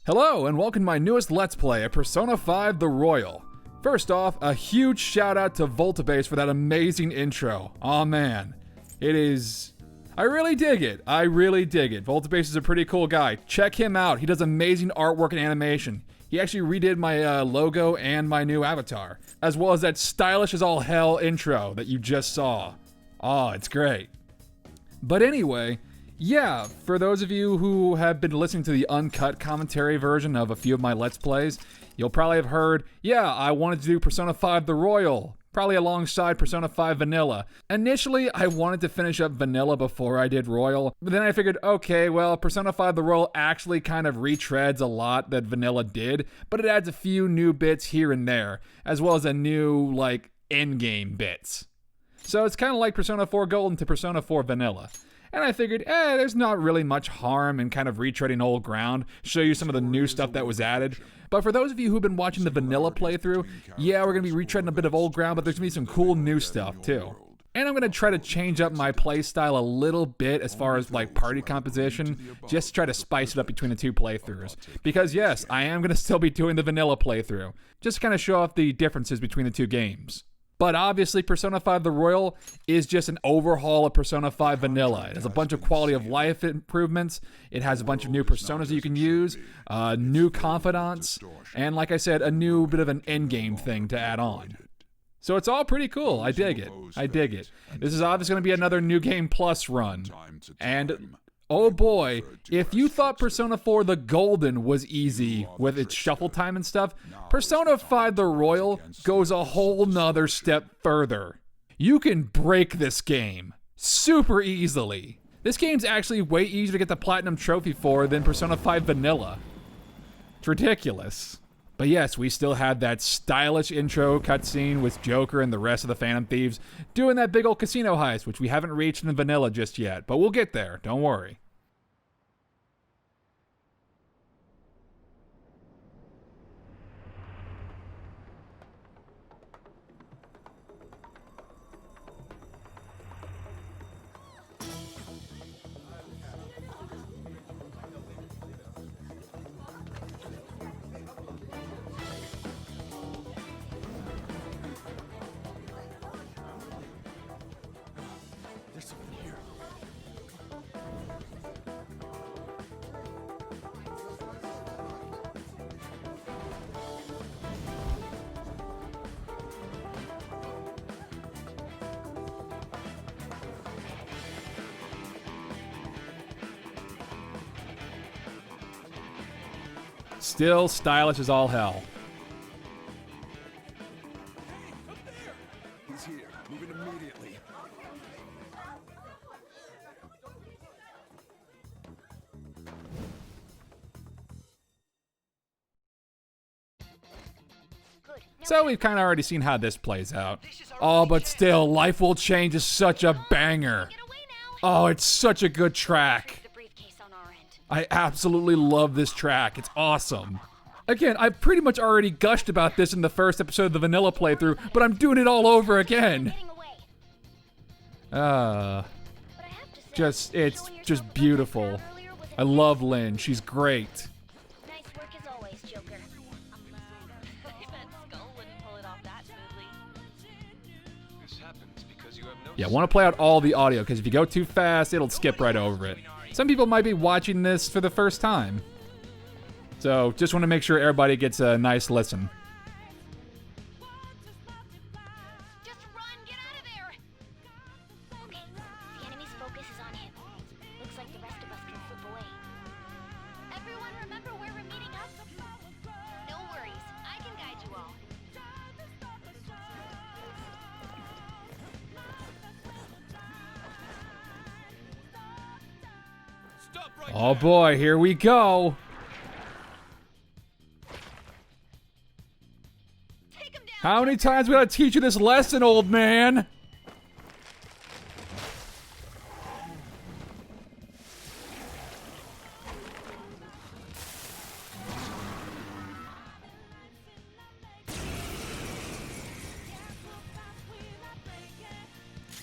Hello, and welcome to my newest Let's Play of Persona 5 The Royal. First off, a huge shout out to Voltabase for that amazing intro. Aw man, it is... I really dig it. Voltabase is a pretty cool guy. Check him out. He does amazing artwork and animation. He actually redid my logo and my new avatar, as well as that stylish as all hell intro that you just saw. Oh, it's great. But anyway, yeah, for those of you who have been listening to the Uncut commentary version of a few of my Let's Plays, you'll probably have heard, yeah, I wanted to do Persona 5 The Royal, probably alongside Persona 5 Vanilla. Initially, I wanted to finish up Vanilla before I did Royal, but then I figured, okay, well, Persona 5 The Royal actually kind of retreads a lot that Vanilla did, but it adds a few new bits here and there, as well as a new, endgame bits. So it's kind of like Persona 4 Golden to Persona 4 Vanilla. And I figured, there's not really much harm in kind of retreading old ground, show you some of the new stuff that was added. But for those of you who've been watching the vanilla playthrough, yeah, we're going to be retreading a bit of old ground, but there's going to be some cool new stuff too. And I'm going to try to change up my playstyle a little bit as far as party composition, just to try to spice it up between the two playthroughs. Because yes, I am going to still be doing the vanilla playthrough, just to kind of show off the differences between the two games. But obviously, Persona 5 The Royal is just an overhaul of Persona 5 Vanilla. It has a bunch of quality of life improvements. It has a bunch of new personas that you can use, new confidants, and like I said, a new bit of an endgame thing to add on. So it's all pretty cool. I dig it. This is obviously going to be another New Game Plus run. And oh boy, if you thought Persona 4 The Golden was easy with its shuffle time and stuff, Persona 5 The Royal goes a whole nother step further. You can break this game super easily. This game's actually way easier to get the Platinum Trophy for than Persona 5 Vanilla. It's ridiculous. But yes, we still had that stylish intro cutscene with Joker and the rest of the Phantom Thieves doing that big old casino heist, which we haven't reached in Vanilla just yet, but we'll get there, don't worry. Still stylish as all hell. He's here. Moving immediately. So we've kind of already seen how this plays out. Oh, but still, Life Will Change is such a banger. Oh, it's such a good track. I absolutely love this track. It's awesome. Again, I've pretty much already gushed about this in the first episode of the vanilla playthrough, but I'm doing it all over again. It's just beautiful. I love Lynn. She's great. Nice work as always, Joker. I bet Skull wouldn't pull it off that smoothly. This happens because you have no. Yeah, I want to play out all the audio, because if you go too fast, it'll skip right over it. Some people might be watching this for the first time. So, just want to make sure everybody gets a nice listen. Just run! Get out of there! Okay, the enemy's focus is on him. Looks like the rest of us can slip away. Everyone remember where we're meeting up? No worries, I can guide you all. Oh boy, here we go. How many times we gotta teach you this lesson, old man?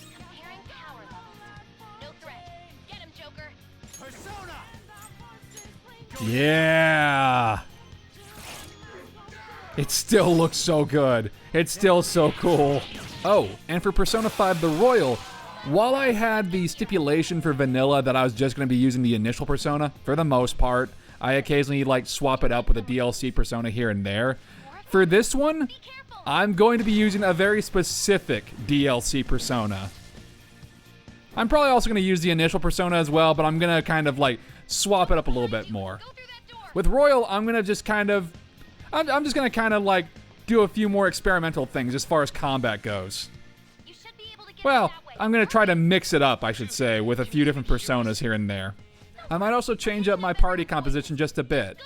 Comparing power levels. No threat. Get him, Joker! Persona! Yeah. It still looks so good. It's still so cool. Oh, and for Persona 5 The Royal, while I had the stipulation for vanilla that I was just going to be using the initial Persona, for the most part, I occasionally like swap it up with a DLC Persona here and there. For this one, I'm going to be using a very specific DLC Persona. I'm probably also going to use the initial Persona as well, but I'm going to kind of like swap it up a little bit more. With Royal, I'm going to just kind of, I'm just going to kind of like do a few more experimental things as far as combat goes. Well, I'm going to try to mix it up, I should say, with a few different personas here and there. I might also change up my party composition just a bit.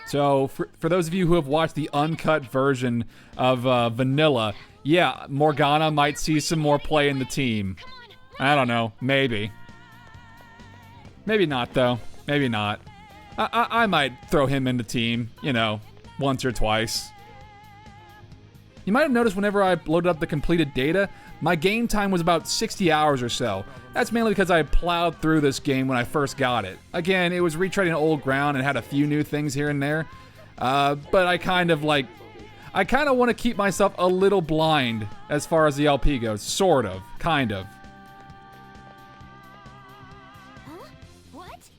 So, for those of you who have watched the uncut version of Vanilla, yeah, Morgana might see some more play in the team. I don't know, maybe. Maybe not, though. Maybe not. I might throw him in the team, you know, once or twice. You might have noticed whenever I loaded up the completed data, my game time was about 60 hours or so. That's mainly because I plowed through this game when I first got it. Again, it was retreading old ground and had a few new things here and there. But I kind of want to keep myself a little blind as far as the LP goes. Sort of. Kind of. Huh? What?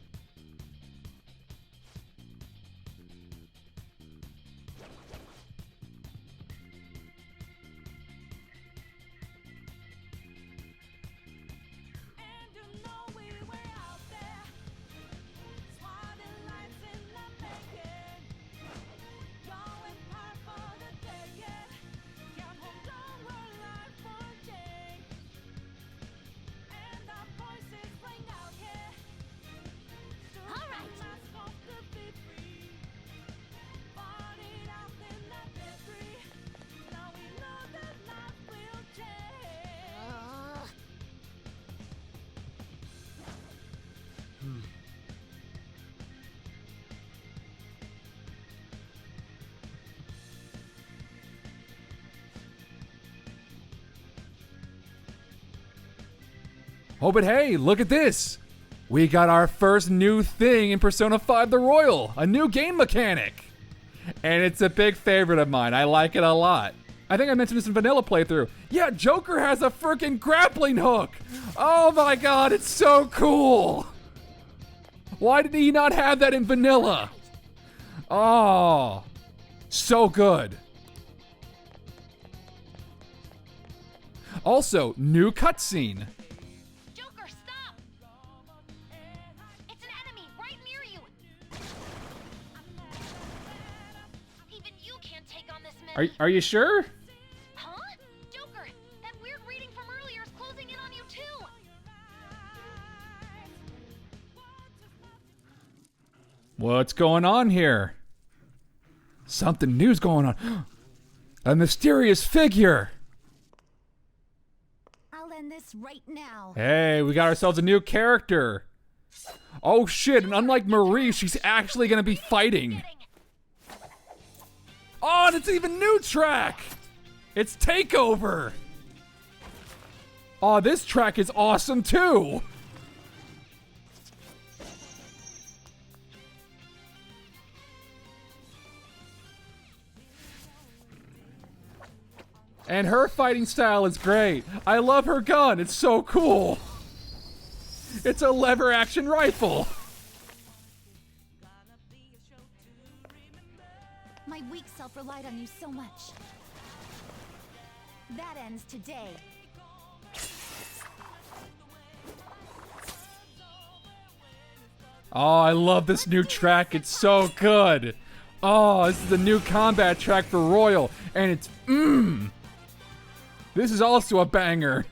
Oh, but hey, look at this! We got our first new thing in Persona 5 The Royal, a new game mechanic! And it's a big favorite of mine, I like it a lot. I think I mentioned this in Vanilla playthrough. Yeah, Joker has a freaking grappling hook! Oh my god, it's so cool! Why did he not have that in Vanilla? Oh, so good. Also, new cutscene. Are you sure? Huh? Joker, that weird reading from earlier is closing in on you too. What's going on here? Something new's going on. A mysterious figure. I'll end this right now. Hey, we got ourselves a new character. Oh shit, and unlike Marie, she's actually gonna be fighting. Oh, and it's even new track! It's Takeover! Oh, this track is awesome too! And her fighting style is great. I love her gun, it's so cool. It's a lever action rifle. My weak self relied on you so much. That ends today. Oh, I love this new track. It's so good. Oh, this is the new combat track for Royal, and it's This is also a banger.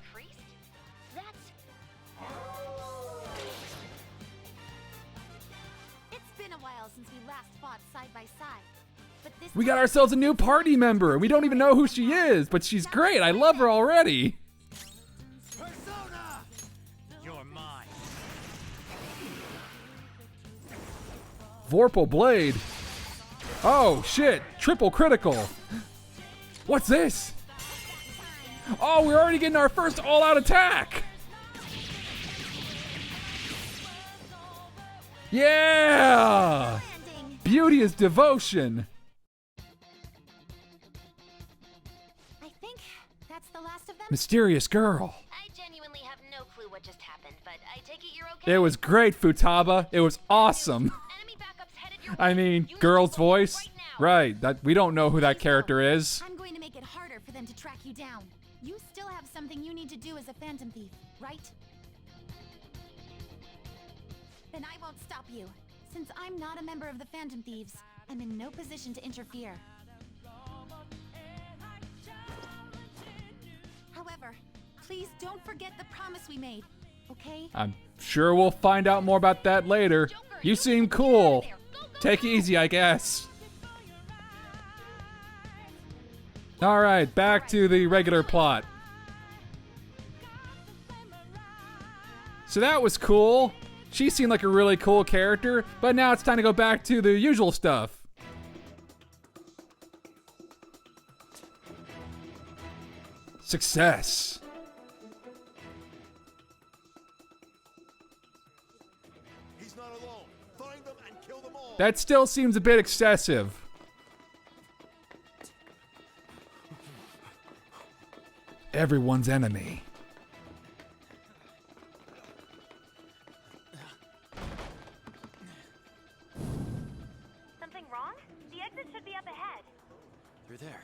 It's been a while since we last fought side by side. But this We got ourselves a new party member. We don't even know who she is, but she's great. I love her already. Persona! You're mine. Vorpal Blade. Oh, shit. Triple critical. What's this? Oh, we're already getting our first all-out attack. Yeah! beauty is devotion. I think that's the last of them. Mysterious girl. I genuinely have no clue what just happened, but I take it you're okay. It was great, Futaba. It was awesome. Enemy backups headed your way. I mean, Use girl's the voice. right now. Right, that we don't know who that character is. I'm going to make it harder for them to track you down. You still have something you need to do as a Phantom Thief, right? Then I won't stop you. Since I'm not a member of the Phantom Thieves, I'm in no position to interfere. However, please don't forget the promise we made, okay? I'm sure we'll find out more about that later. You seem cool. Take it easy, I guess. Alright, back to the regular plot. So that was cool. She seemed like a really cool character, but now it's time to go back to the usual stuff. Success. He's not alone. Find them and kill them all. That still seems a bit excessive. Everyone's enemy. Something wrong? The exit should be up ahead. You're there.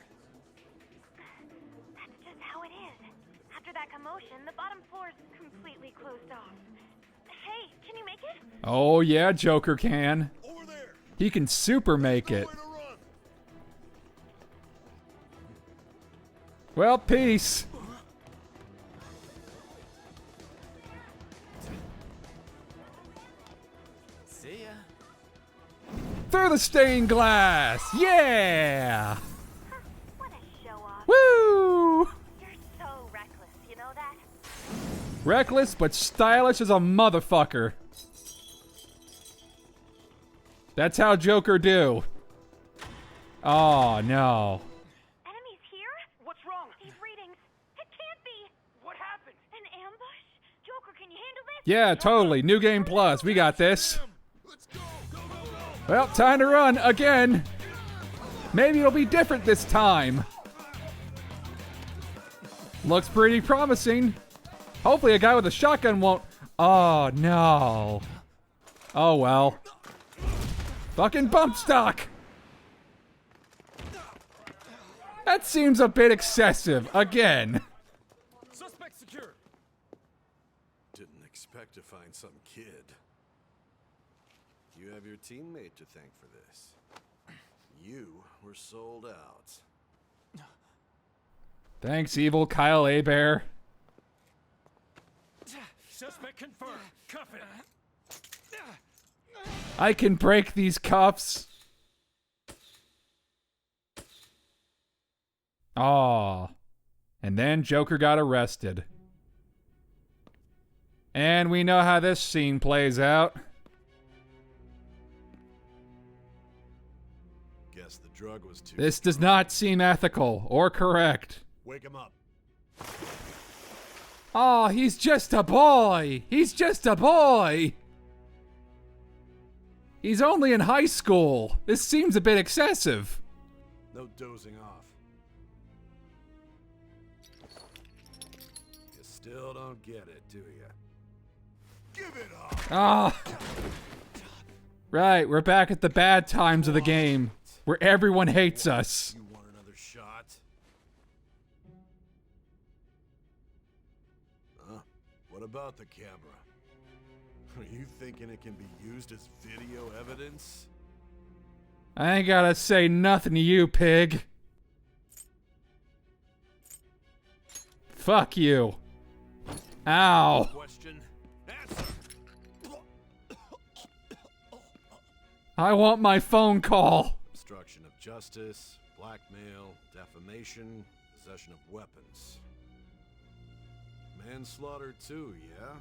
That's just how it is. After that commotion, the bottom floor is completely closed off. Hey, can you make it? Oh yeah, Joker can. Over there. He can super make it. Nowhere to run. Well, peace. See ya. Through the stained glass. Yeah. What a show off. Woo. You're so reckless, you know that? Reckless but stylish as a motherfucker. That's how Joker do. Oh no. Enemies here? What's wrong? These readings. It can't be. What happened? An ambush? Joker, can you handle this? Yeah, totally. New Game Plus. We got this. Let's go. Go, go, go. Well, time to run again. Maybe it'll be different this time. Looks pretty promising. Hopefully a guy with a shotgun won't... Oh, no. Oh, well. Fucking bump stock. That seems a bit excessive. Again. Suspect secure. Didn't expect to find some kid. You have your teammate to thank for this. You were sold out. Thanks, evil Kyle Abear. Suspect confirmed. Cuff it. I can break these cuffs. Aw. And then Joker got arrested. And we know how this scene plays out. Guess the drug was too. This does not seem ethical or correct. Wake him up. Aw, he's just a boy. He's just a boy. He's only in high school. This seems a bit excessive. No dozing off. You still don't get it, do you? Give it up. Ah. Right, we're back at the bad times of the game, where everyone hates us. You want another shot? Huh? What about the camera? Are you thinking it can be used as video evidence? I ain't gotta say nothing to you, pig. Fuck you. Ow. Question. Answer. I want my phone call. Obstruction of justice, blackmail, defamation, possession of weapons. Manslaughter too, yeah?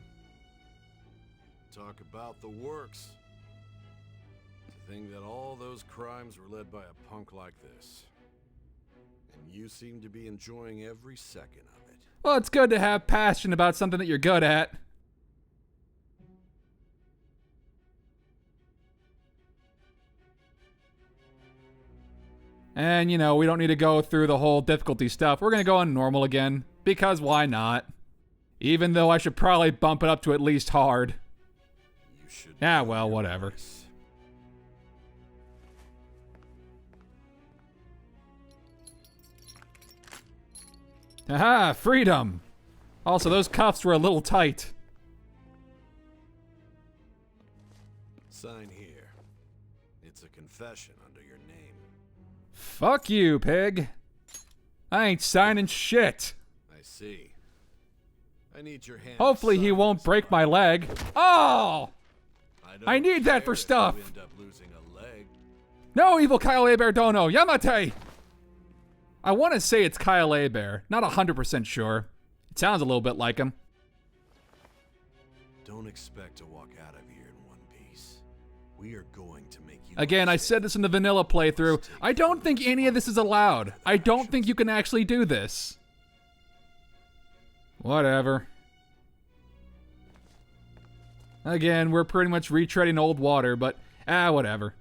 Talk about the works. To think that all those crimes were led by a punk like this. And you seem to be enjoying every second of it. Well, it's good to have passion about something that you're good at. And, you know, we don't need to go through the whole difficulty stuff. We're going to go on normal again, because why not? Even though I should probably bump it up to at least hard. You should. Yeah, well, whatever. Aha, freedom! Also, those cuffs were a little tight. Sign here. It's a confession under your name. Fuck you, pig. I ain't signing shit. I see. I need your hand. Hopefully he won't break my leg. Oh! don't I need that for care if stuff. you end up losing a leg. No, evil Kyle Abear Dono, Yamate! I want to say it's Kyle Abear. Not 100% sure. It sounds a little bit like him. Don't expect to walk out of here in one piece. We are going to make you. Again, I said this in the vanilla playthrough. I don't think any of this is allowed. I don't think you can actually do this. Whatever. Again, we're pretty much retreading old water, but whatever.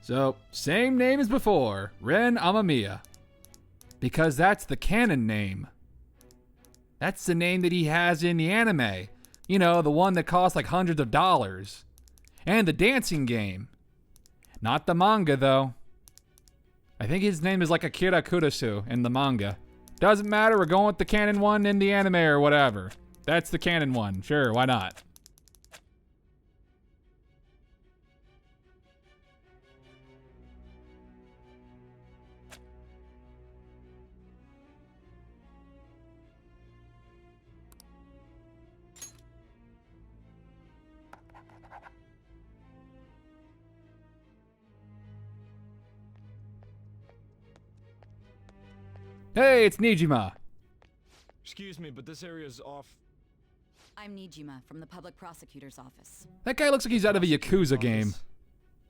So, same name as before, Ren Amamiya. Because that's the canon name. That's the name that he has in the anime. You know, the one that costs like hundreds of dollars. And the dancing game. Not the manga, though. I think his name is like Akira Kurosu in the manga. Doesn't matter, we're going with the canon one in the anime or whatever. That's the canon one, sure, why not? Hey, it's Nijima. Excuse me, but this area's off. I'm Nijima from the public prosecutor's office. That guy looks like he's out of a Yakuza game.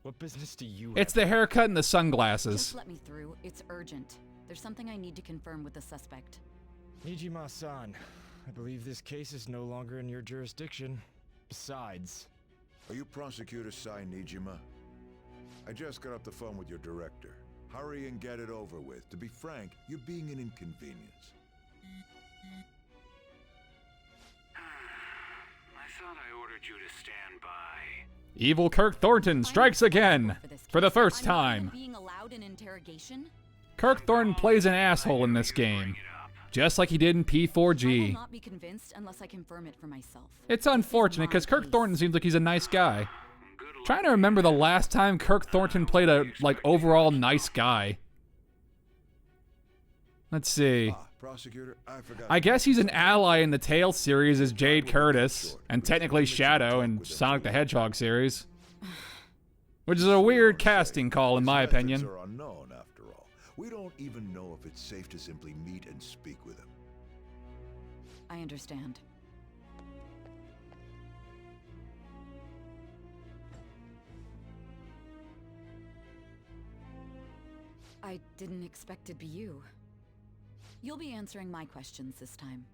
What business do you It's have? the haircut and the sunglasses. Just let me through. It's urgent. There's something I need to confirm with the suspect. Nijima-san, I believe this case is no longer in your jurisdiction. Besides, Are you Prosecutor Sai Nijima? I just got off the phone with your director. Hurry and get it over with. To be frank, you're being an inconvenience. I thought I ordered you to stand by. Evil Kirk Thornton strikes again. For the first time. Being allowed an interrogation? Kirk Thornton plays an asshole in this game. Just like he did in I will P4G. not be convinced unless I confirm it for myself. It's unfortunate because Kirk Thornton seems like he's a nice guy. Good luck. Trying to remember the last time Kirk Thornton played a, overall nice guy. Let's see. Prosecutor, I forgot. I guess he's an ally in the Tales series as Jade Curtis, and technically Shadow in Sonic the Hedgehog series. Which is a weird casting call in my His methods opinion. are unknown, after all. We don't even know if it's safe to simply meet and speak with him. I understand. I didn't expect it'd be you. You'll be answering my questions this time.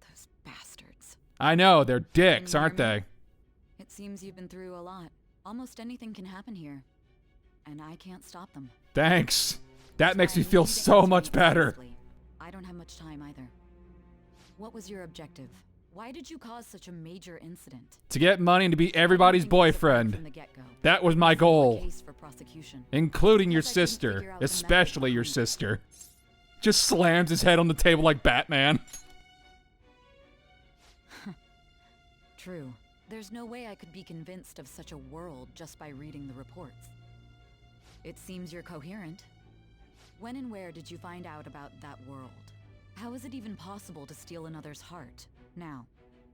Those bastards. I know, they're dicks, Can you aren't hear me? they? It seems you've been through a lot. Almost anything can happen here. And I can't stop them. Thanks. That makes me I need feel you to so answer much me better. honestly. I don't have much time either. What was your objective? Why did you cause such a major incident? To get money and to be everybody's Everything was a plan from boyfriend. the get-go. That was my Before goal. case for prosecution. Including your Because I couldn't sister. figure out the Especially method your behind it. sister. Just slams his head on the table like Batman. True. There's no way I could be convinced of such a world just by reading the reports. It seems you're coherent. When and where did you find out about that world? How is it even possible to steal another's heart? Now,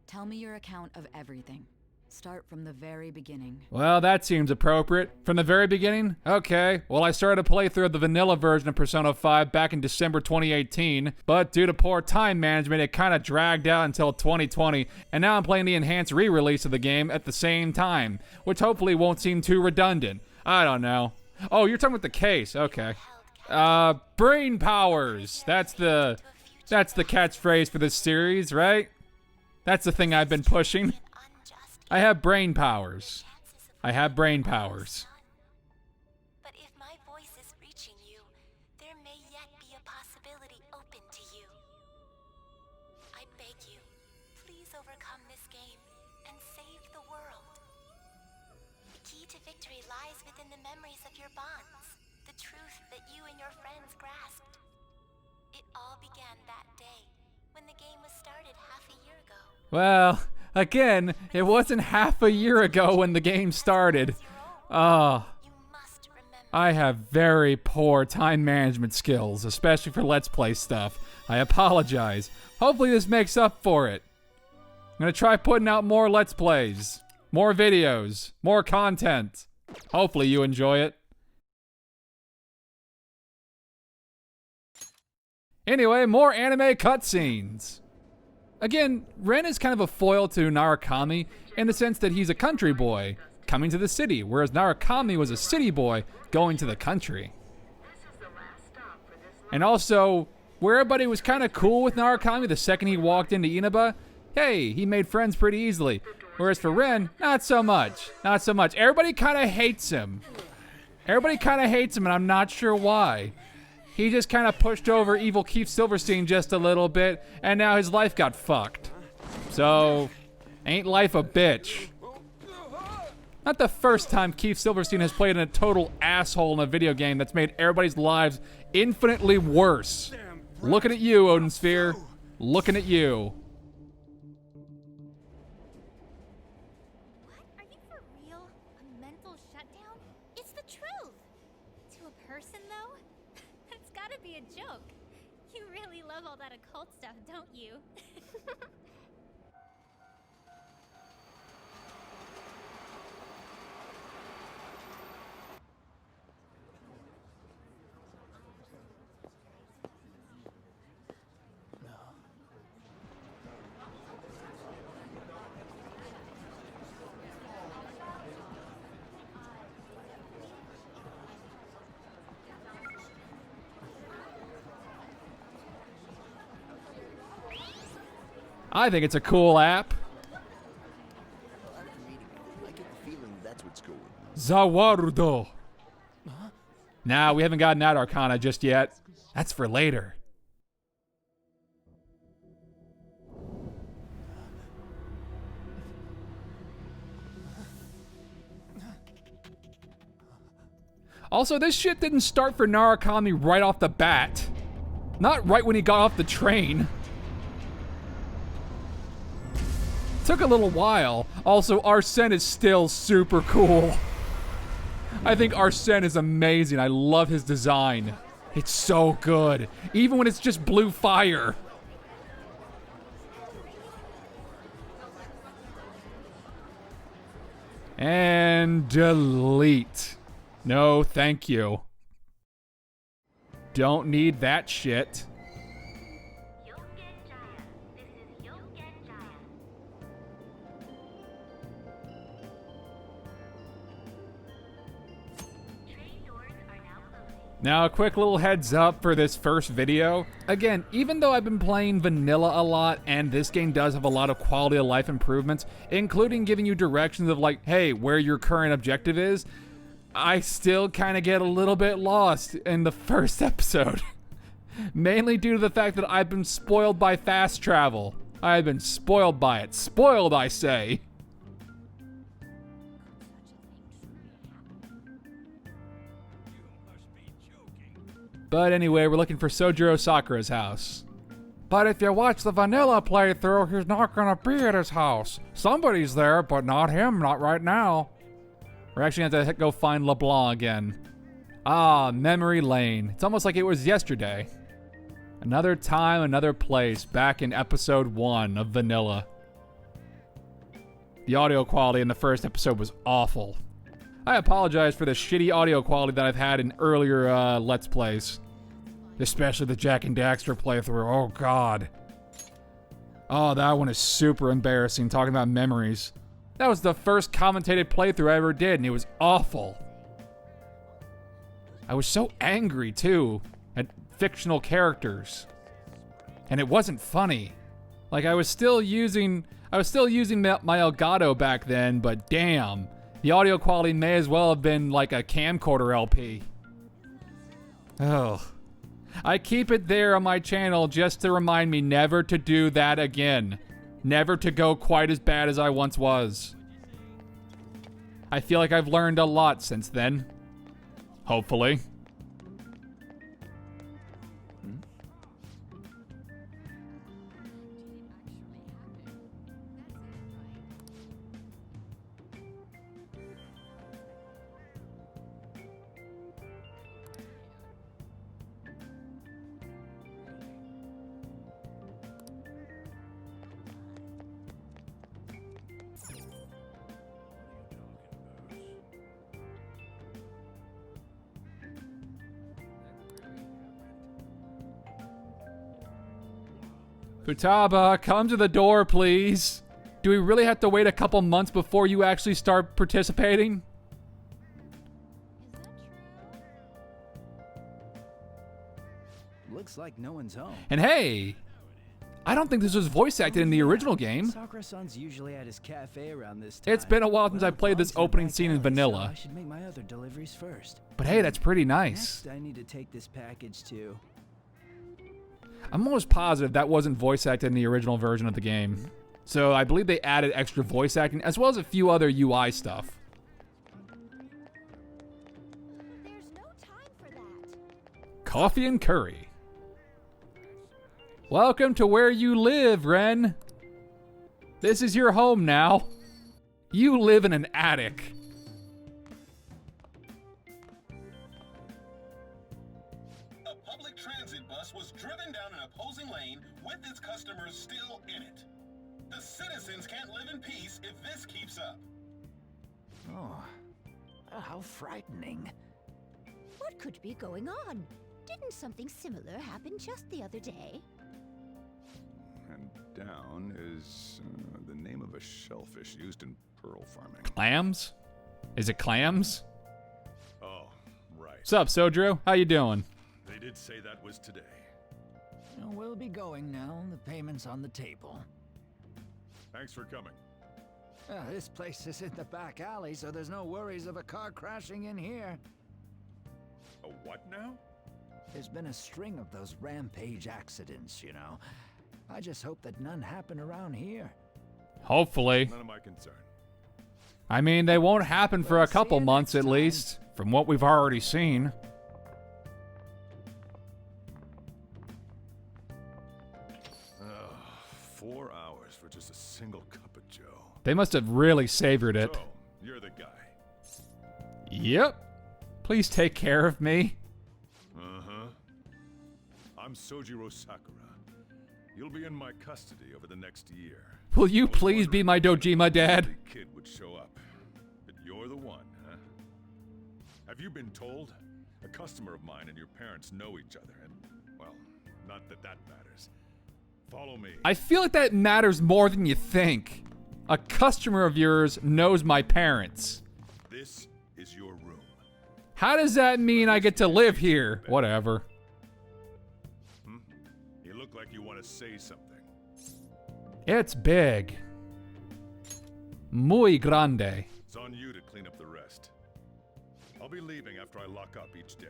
tell me your account of everything. Start from the very beginning. Well, that seems appropriate. From the very beginning? Okay. Well, I started a playthrough of the vanilla version of Persona 5 back in December 2018, but due to poor time management, it kind of dragged out until 2020, and now I'm playing the enhanced re-release of the game at the same time, which hopefully won't seem too redundant. I don't know. Oh, you're talking about the case. Okay. Brain powers. That's the catchphrase for this series, right? That's the thing I've been pushing. I have brain powers. I have brain powers. please overcome this game and save the world. The key to victory lies within the memories of your bonds, the truth that you and your friends grasped. It all began that day, when the game was started half a year ago. Well, again, it wasn't half a year ago when the game started. You must remember. I have very poor time management skills, especially for Let's Play stuff. I apologize. Hopefully this makes up for it. I'm gonna try putting out more Let's Plays, more videos, more content. Hopefully you enjoy it. Anyway, more anime cutscenes. Again, Ren is kind of a foil to Narukami in the sense that he's a country boy coming to the city, whereas Narukami was a city boy going to the country. And also, where everybody was kind of cool with Narukami the second he walked into Inaba, hey, he made friends pretty easily. Whereas for Ren, not so much. Not so much. Everybody kind of hates him. Everybody kind of hates him, and I'm not sure why. He just kind of pushed over evil Keith Silverstein just a little bit, and now his life got fucked. So, ain't life a bitch? Not the first time Keith Silverstein has played a total asshole in a video game that's made everybody's lives infinitely worse. Looking at you, Odin Sphere. Looking at you. What? Are you for real? A mental shutdown? It's the truth! To a person, though? That's gotta be a joke. You really love all that occult stuff, don't you? I think it's a cool app. I get the feeling that's what's going on. Zawarudo. Nah, we haven't gotten that Arcana just yet. That's for later. Also, this shit didn't start for Narukami right off the bat. Not right when he got off the train. Took a little while. Also, Arsene is still super cool. I think Arsene is amazing. I love his design. It's so good. Even when it's just blue fire. And delete. No, thank you. Don't need that shit. Now, a quick little heads up for this first video. Again, even though I've been playing vanilla a lot, and this game does have a lot of quality of life improvements, including giving you directions of like, hey, where your current objective is, I still kind of get a little bit lost in the first episode. Mainly due to the fact that I've been spoiled by fast travel. I've been spoiled by it. Spoiled, I say. But anyway, we're looking for Sojiro Sakura's house. But if you watch the vanilla playthrough, he's not gonna be at his house. Somebody's there, but not him, not right now. We're actually gonna have to go find LeBlanc again. Ah, Memory Lane. It's almost like it was yesterday. Another time, another place, back in episode 1 of Vanilla. The audio quality in the first episode was awful. I apologize for the shitty audio quality that I've had in earlier Let's Plays. Especially the Jack and Daxter playthrough. Oh, God. Oh, that one is super embarrassing, talking about memories. That was the first commentated playthrough I ever did, and it was awful. I was so angry, too, at fictional characters. And it wasn't funny. Like, I was still using my Elgato back then, but damn. The audio quality may as well have been like a camcorder LP. Oh. I keep it there on my channel just to remind me never to do that again. Never to go quite as bad as I once was. I feel like I've learned a lot since then. Hopefully. Futaba, come to the door, please. Do we really have to wait a couple months before you actually start participating? Looks like no one's home. And hey, I don't think this was voice acted in the original game. Sakura-san's usually at his cafe around this time. It's been a while since I played this opening scene in vanilla. I should make my other deliveries first. But hey, that's pretty nice. Next, I need to take this package to... I'm almost positive that wasn't voice acted in the original version of the game. So I believe they added extra voice acting as well as a few other UI stuff. There's no time for that. Coffee and curry. Welcome to where you live, Ren. This is your home now. You live in an attic. A public transit bus was driven down an opposing lane with its customers still in it. The citizens can't live in peace if this keeps up. Oh, how frightening. What could be going on? Didn't something similar happen just the other day? And down is the name of a shellfish used in pearl farming. Clams? Is it clams? Oh, right. Sup, Sojiro? How you doing? They did say that was today. We'll be going now. The payment's on the table. Thanks for coming. This place is in the back alley, so there's no worries of a car crashing in here. A what now? There's been a string of those rampage accidents, you know. I just hope that none happen around here. Hopefully. None of my concern. I mean, they won't happen for a couple months at least, from what we've already seen. Ugh, 4 hours for just a single cup of joe. They must have really savored it. So, you're the guy. Yep. Please take care of me. Uh-huh. I'm Sojiro Sakura. You'll be in my custody over the next year. Will you please be my Dojima dad? The kid would show up, but you're the one, huh? Have you been told? A customer of mine and your parents know each other, and, well, not that that matters. Follow me. I feel like that matters more than you think. A customer of yours knows my parents. This is your room. How does that mean I get to live here? Whatever. You look like you want to say something. It's big. Muy grande. It's on you to clean up the rest. I'll be leaving after I lock up each day.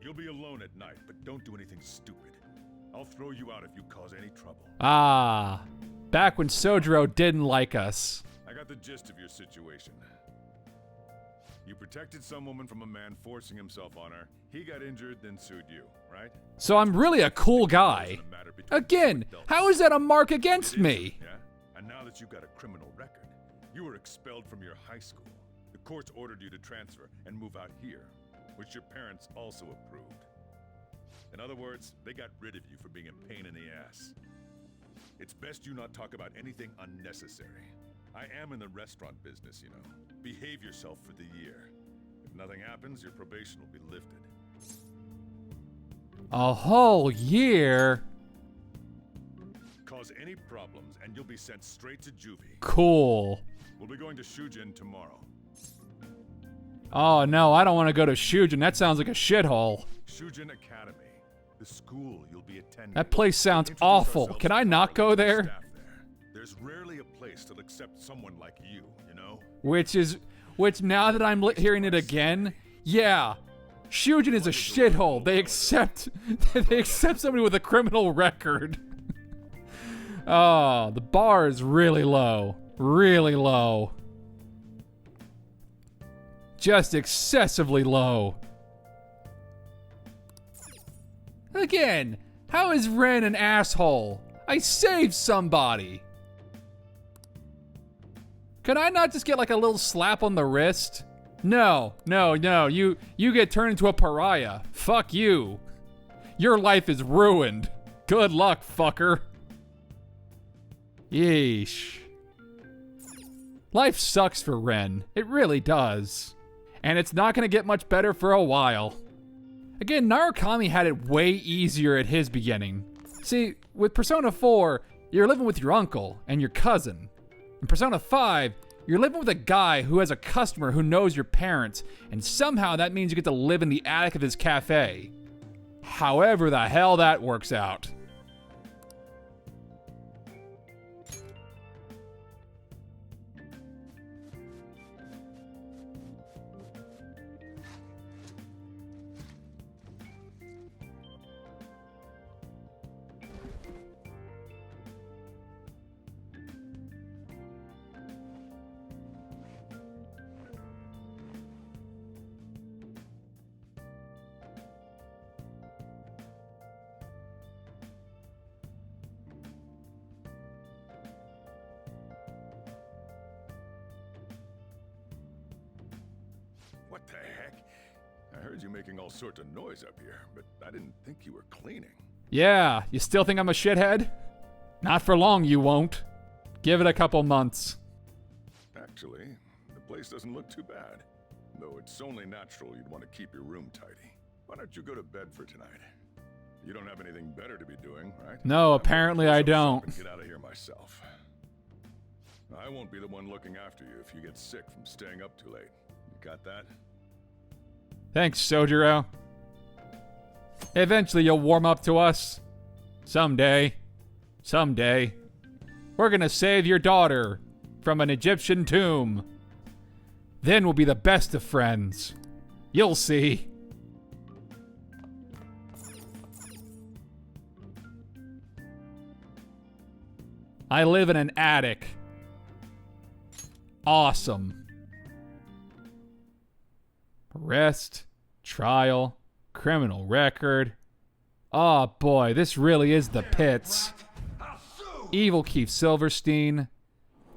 You'll be alone at night, but don't do anything stupid. I'll throw you out if you cause any trouble. Ah, back when Sojiro didn't like us. I got the gist of your situation. You protected some woman from a man forcing himself on her. He got injured, then sued you, right? So I'm really a cool guy. Again, how is that a mark against me? Yeah? And now that you've got a criminal record, you were expelled from your high school. The courts ordered you to transfer and move out here, which your parents also approved. In other words, they got rid of you for being a pain in the ass. It's best you not talk about anything unnecessary. I am in the restaurant business, you know. Behave yourself for the year. If nothing happens, your probation will be lifted. A whole year? Cause any problems, and you'll be sent straight to juvie. Cool. We'll be going to Shujin tomorrow. Oh no, I don't want to go to Shujin. That sounds like a shithole. Shujin Academy, the school you'll be attending. That place sounds awful. Can I not go there? There's rarely a place that'll accept someone like you, you know? Which now that I'm hearing it again, yeah. Shujin is a shithole. They accept somebody with a criminal record. Oh, the bar is really low. Really low. Just excessively low. Again, how is Ren an asshole? I saved somebody. Could I not just get like a little slap on the wrist? No. You get turned into a pariah. Fuck you. Your life is ruined. Good luck, fucker. Yeesh. Life sucks for Ren. It really does. And it's not gonna get much better for a while. Again, Narukami had it way easier at his beginning. See, with Persona 4, you're living with your uncle and your cousin. In Persona 5, you're living with a guy who has a customer who knows your parents, and somehow that means you get to live in the attic of his cafe. However the hell that works out. What the heck? I heard you making all sorts of noise up here, but I didn't think you were cleaning. Yeah, you still think I'm a shithead? Not for long, you won't. Give it a couple months. Actually, the place doesn't look too bad. Though it's only natural you'd want to keep your room tidy. Why don't you go to bed for tonight? You don't have anything better to be doing, right? No, apparently I don't. Get out of here myself. I won't be the one looking after you if you get sick from staying up too late. You got that? Thanks, Sojiro. Eventually you'll warm up to us. Someday. Someday. We're gonna save your daughter from an Egyptian tomb. Then we'll be the best of friends. You'll see. I live in an attic. Awesome. Arrest, trial, criminal record. Oh boy, this really is the pits. Evil Keith Silverstein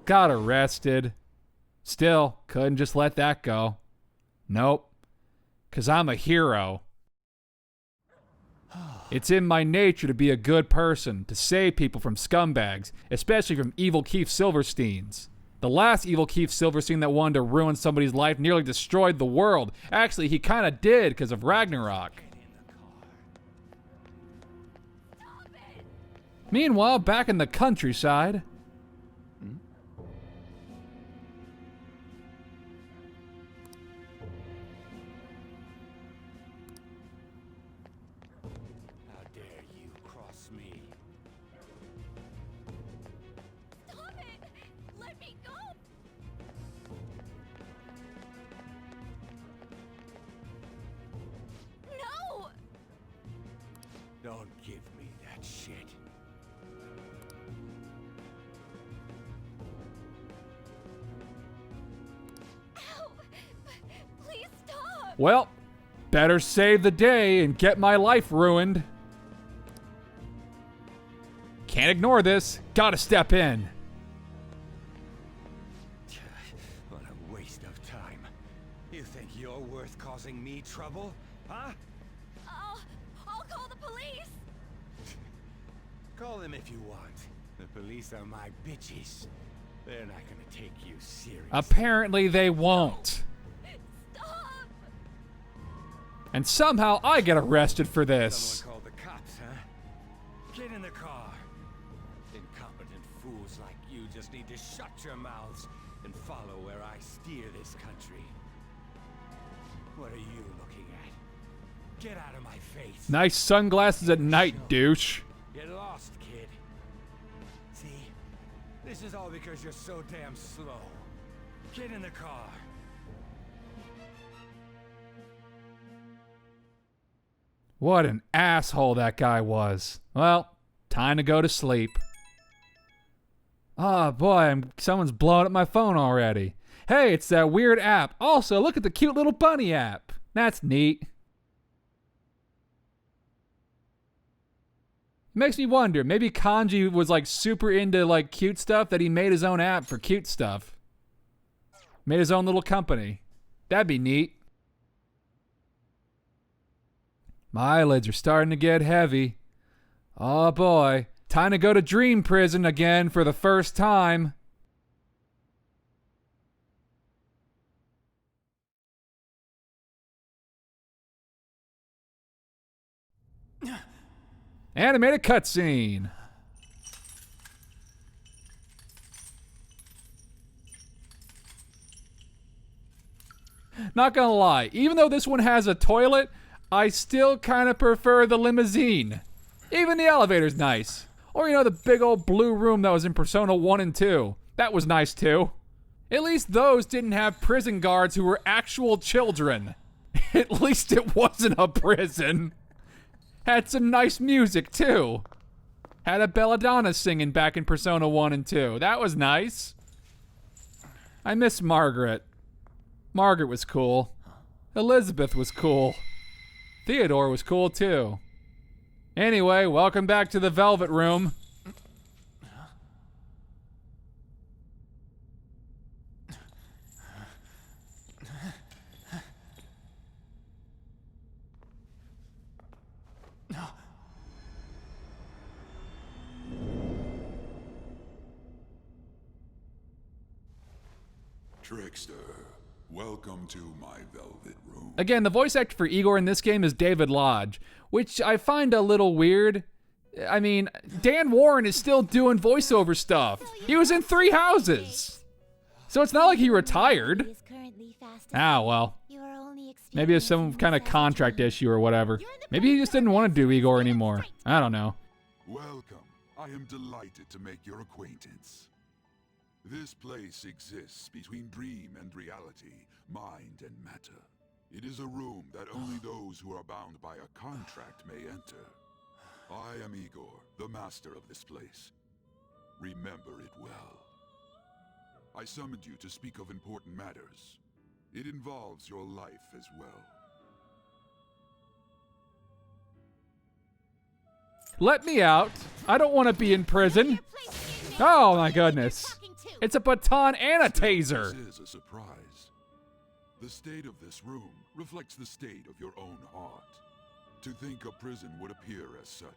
got arrested. Still, couldn't just let that go. Nope. 'Cause I'm a hero. It's in my nature to be a good person, to save people from scumbags, especially from Evil Keith Silversteins. The last Evil Keith Silverstein that wanted to ruin somebody's life nearly destroyed the world. Actually, he kind of did because of Ragnarok. Meanwhile, back in the countryside... How dare you cross me? Stop it! Let me go! No! Don't give me that shit. Ow! Please stop! Well, better save the day and get my life ruined. Can't ignore this. Gotta step in. What a waste of time. You think you're worth causing me trouble? Huh? I'll call the police! Call them if you want. The police are my bitches. They're not gonna take you seriously. Apparently they won't. Stop! And somehow I get arrested for this. Someone called the cops, huh? Get in the car. Incompetent fools like you just need to shut your mouths and follow where I steer this country. What are you looking at? Get out of my face. Nice sunglasses at night, douche. Get lost, kid. See? This is all because you're so damn slow. Get in the car. What an asshole that guy was. Well, time to go to sleep. Oh boy, someone's blowing up my phone already. Hey, it's that weird app. Also, look at the cute little bunny app. That's neat. Makes me wonder, maybe Kanji was like super into like cute stuff that he made his own app for cute stuff. Made his own little company. That'd be neat. My eyelids are starting to get heavy. Oh boy, time to go to dream prison again for the first time. Animated cutscene. Not gonna lie, even though this one has a toilet, I still kind of prefer the limousine. Even the elevator's nice. Or, you know, the big old blue room that was in Persona 1 and 2. That was nice too. At least those didn't have prison guards who were actual children. At least it wasn't a prison. Had some nice music, too. Had a belladonna singing back in Persona 1 and 2. That was nice. I miss Margaret. Margaret was cool. Elizabeth was cool. Theodore was cool, too. Anyway, welcome back to the Velvet Room. Trickster, welcome to my Velvet Room. Again, the voice actor for Igor in this game is David Lodge, which I find a little weird. I mean, Dan Warren is still doing voiceover stuff. He was in 3 Houses. So it's not like he retired. Ah, well. Maybe it's some kind of contract issue or whatever. Maybe he just didn't want to do Igor anymore. I don't know. Welcome. I am delighted to make your acquaintance. This place exists between dream and reality, mind and matter. It is a room that only those who are bound by a contract may enter. I am Igor, the master of this place. Remember it well. I summoned you to speak of important matters. It involves your life as well. Let me out. I don't want to be in prison. Oh my goodness. It's a baton and a taser. This is a surprise. The state of this room reflects the state of your own heart. To think a prison would appear as such.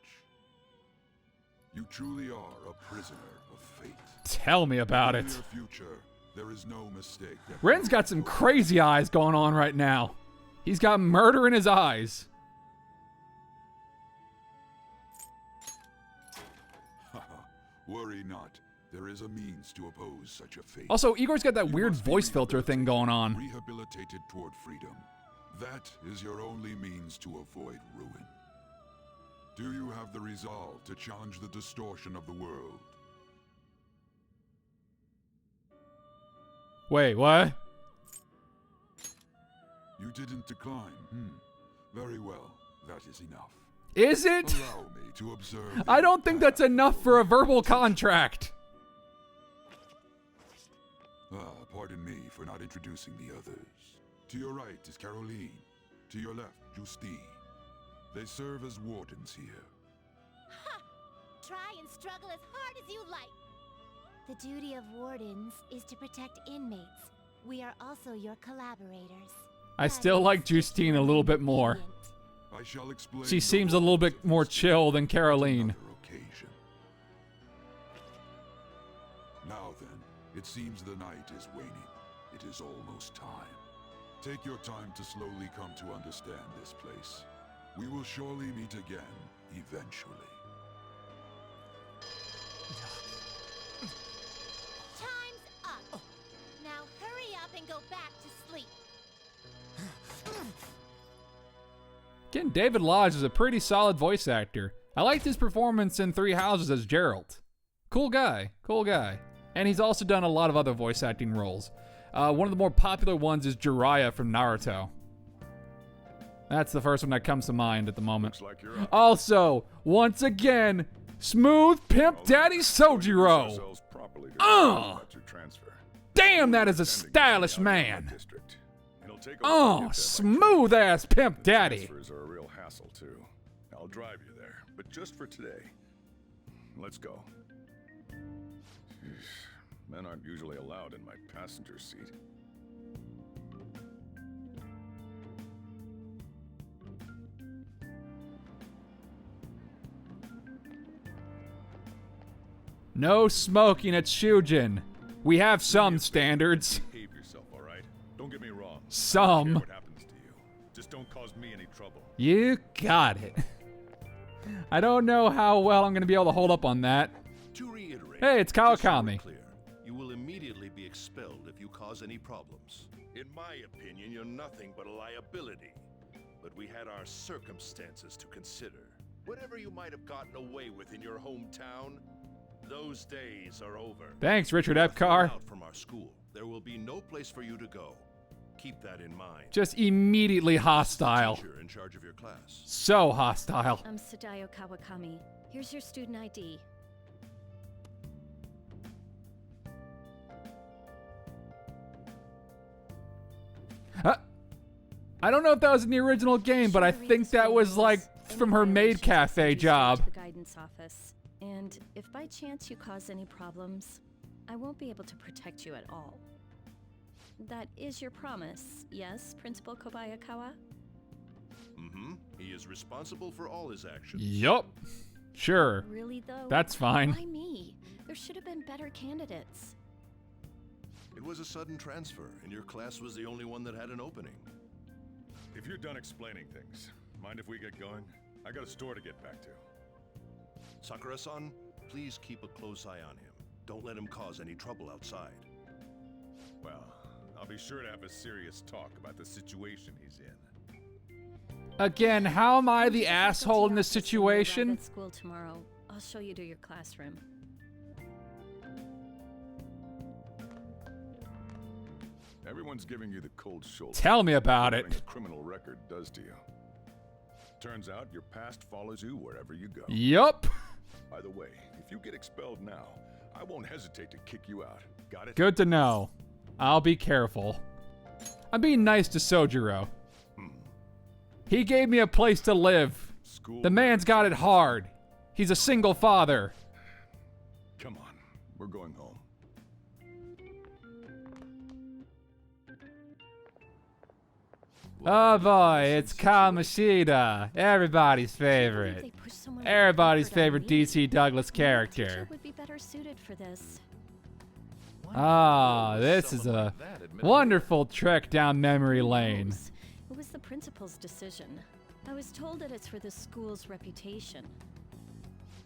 You truly are a prisoner of fate. Tell me about it. In your future, there is no mistake. Ren's got some crazy eyes going on right now. He's got murder in his eyes. Worry not. There is a means to oppose such a fate. Also, Igor's got that weird voice filter thing going on. Rehabilitated toward freedom. That is your only means to avoid ruin. Do you have the resolve to challenge the distortion of the world? Wait, what? You didn't decline. Very well. That is enough. Is it? Allow me to observe. I don't think that's enough for a verbal contract. Pardon me for not introducing the others. To your right is Caroline. To your left, Justine. They serve as wardens here. Ha! Try and struggle as hard as you like. The duty of wardens is to protect inmates. We are also your collaborators. I still like Justine a little bit more. I shall explain. She seems a little bit more chill than Caroline. Now then, it seems the night is waning. It is almost time. Take your time to slowly come to understand this place. We will surely meet again, eventually. Time's up. Now hurry up and go back to sleep. Again, David Lodge is a pretty solid voice actor. I liked his performance in 3 Houses as Geralt. Cool guy, cool guy. And he's also done a lot of other voice acting roles. One of the more popular ones is Jiraiya from Naruto. That's the first one that comes to mind at the moment. Looks like you're up. Also, once again, Smooth Pimp Daddy Sojiro. properly to about your transfer. Damn, that is a stylish man. Oh, smooth ass pimp daddy. Transfers are a real hassle too. I'll drive you there, but just for today. Let's go. Men aren't usually allowed in my passenger seat. No smoking at Shujin. We have some standards. Behave yourself, all right? Don't get me wrong. Some. I don't care what happens to you. Just don't cause me any trouble. You got it. I don't know how well I'm going to be able to hold up on that. To reiterate, hey, it's Kawakami. Clear, you will immediately be expelled if you cause any problems. In my opinion, you're nothing but a liability. But we had our circumstances to consider. Whatever you might have gotten away with in your hometown, those days are over. Thanks, Richard You're thrown Epcar. out from our school. There will be no place for you to go. Keep that in mind. Just immediately hostile. Teacher in charge of your class. So hostile. I'm Sadayo Kawakami. Here's your student ID. I don't know if that was in the original game, but I think that was like from her maid cafe job. The guidance office. And if by chance you cause any problems, I won't be able to protect you at all. That is your promise, yes, Principal Kobayakawa? Mm-hmm. He is responsible for all his actions. Yup. Sure. Really, though? That's fine. Why me? There should have been better candidates. It was a sudden transfer, and your class was the only one that had an opening. If you're done explaining things, mind if we get going? I got a store to get back to. Sakura-san, please keep a close eye on him. Don't let him cause any trouble outside. Well, I'll be sure to have a serious talk about the situation he's in. Again, how am I the asshole in this situation? At school tomorrow. I'll show you to your classroom. Everyone's giving you the cold shoulder. Tell me about it. Having a criminal record does to you. Turns out your past follows you wherever you go. Yup. By the way, if you get expelled now, I won't hesitate to kick you out. Got it? Good to know. I'll be careful. I'm being nice to Sojiro. He gave me a place to live. The man's got it hard. He's a single father. Come on, we're going home. Oh boy, it's Kamoshida, everybody's favorite. Everybody's favorite DC Douglas character. Would be better suited for this. Ah, this is a wonderful trek down memory lane. It was the principal's decision. I was told that it's for the school's reputation.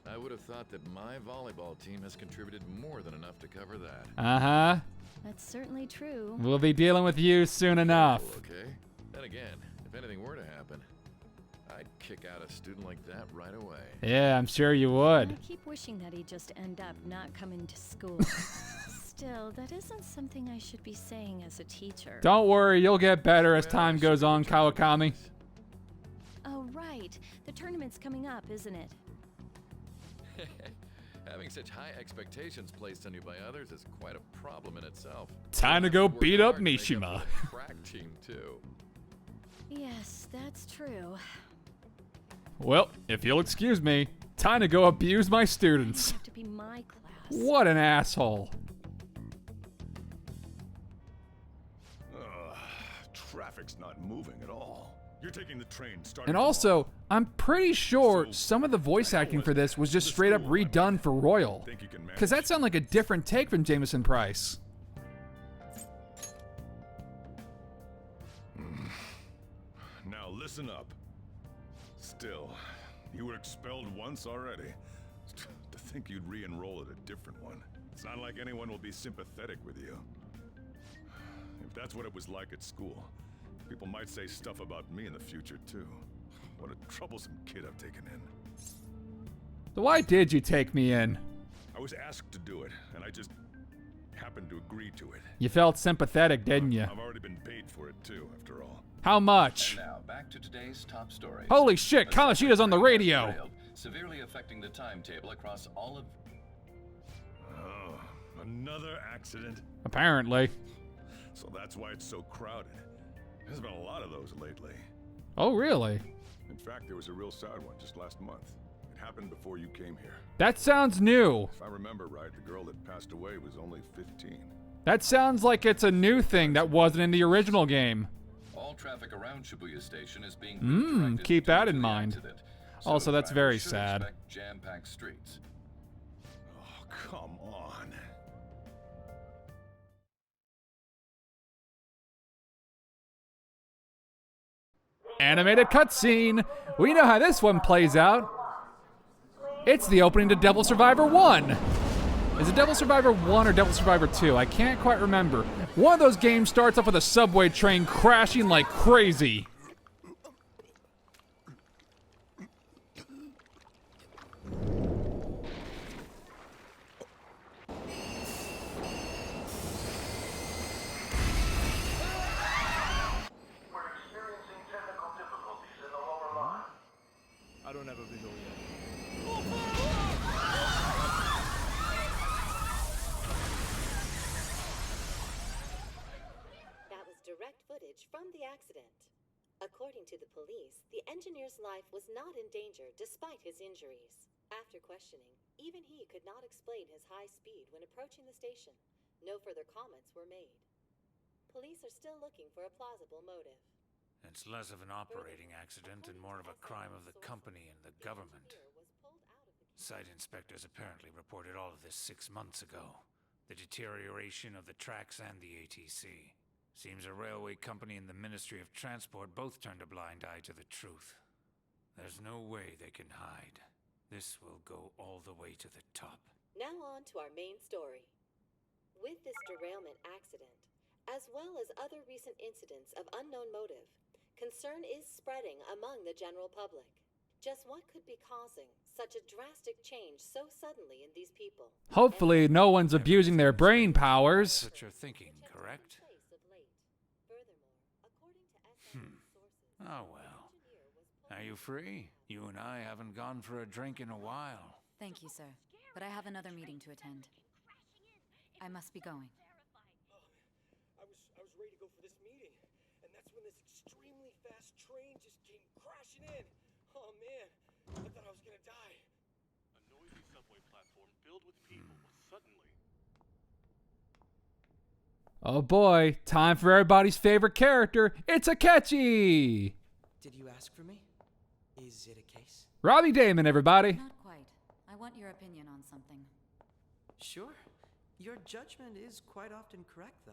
I would have thought that my volleyball team has contributed more than enough to cover that. Uh-huh. That's certainly true. We'll be dealing with you soon enough. Okay. Then again, if anything were to happen, I'd kick out a student like that right away. Yeah, I'm sure you would. I keep wishing that he'd just end up not coming to school. Still, that isn't something I should be saying as a teacher. Don't worry, you'll get better as time goes on, Kawakami. Oh, right. The tournament's coming up, isn't it? Having such high expectations placed on you by others is quite a problem in itself. Time to go beat up Mishima. Crack team too. Yes, that's true. Well, if you'll excuse me, time to go abuse my students. Have to be my class. What an asshole. Traffic's not moving at all. You're taking the train starting. And also, I'm pretty sure some of the voice acting for this was just straight up redone for Royal. Because that sounded like a different take from Jameson Price. Now listen up. Still, you were expelled once already. To think you'd re-enroll at a different one. It's not like anyone will be sympathetic with you. If that's what it was like at school, people might say stuff about me in the future too. What a troublesome kid I've taken in. So why did you take me in? I was asked to do it, and I just happened to agree to it. You felt sympathetic, didn't you? I've already been paid for it too, after all. How much? And now, back to today's top story. Holy shit, Kamoshida's on the radio! Severely affecting the timetable across all of... Oh, Another accident? Apparently. So that's why it's so crowded. There's been a lot of those lately. Oh, really? In fact, there was a real sad one just last month. It happened before you came here. That sounds new. If I remember right, the girl that passed away was only 15. That sounds like it's a new thing that wasn't in the original game. All traffic around Shibuya Station is being Keep that in the mind. accident. Also, that's drivers very should sad. expect jam-packed streets. Oh, come on. Animated cutscene. We know how this one plays out. It's the opening to Devil Survivor 1. Is it Devil Survivor 1 or Devil Survivor 2? I can't quite remember. One of those games starts off with a subway train crashing like crazy. I don't have a visual yet. That was direct footage from the accident. According to the police, the engineer's life was not in danger despite his injuries. After questioning, even he could not explain his high speed when approaching the station. No further comments were made. Police are still looking for a plausible motive. It's less of an operating accident and more of a crime of the company and the government. Site inspectors apparently reported all of this 6 months ago. The deterioration of the tracks and the ATC. Seems a railway company and the Ministry of Transport both turned a blind eye to the truth. There's no way they can hide. This will go all the way to the top. Now on to our main story. With this derailment accident, as well as other recent incidents of unknown motive, concern is spreading among the general public. Just what could be causing such a drastic change so suddenly in these people? Hopefully no one's abusing their brain powers. That's what you're thinking, correct? Oh well. Are you free? You and I haven't gone for a drink in a while. Thank you, sir. But I have another meeting to attend. I must be going. I was ready to go for this meeting, and that's when this extremely fast train just came crashing in. Oh man, I thought I was gonna die. A noisy subway platform filled with people was suddenly... Oh boy, time for everybody's favorite character. It's Akechi! Did you ask for me? Is it a case? Robbie Damon, everybody. Not quite. I want your opinion on something. Sure. Your judgment is quite often correct, though.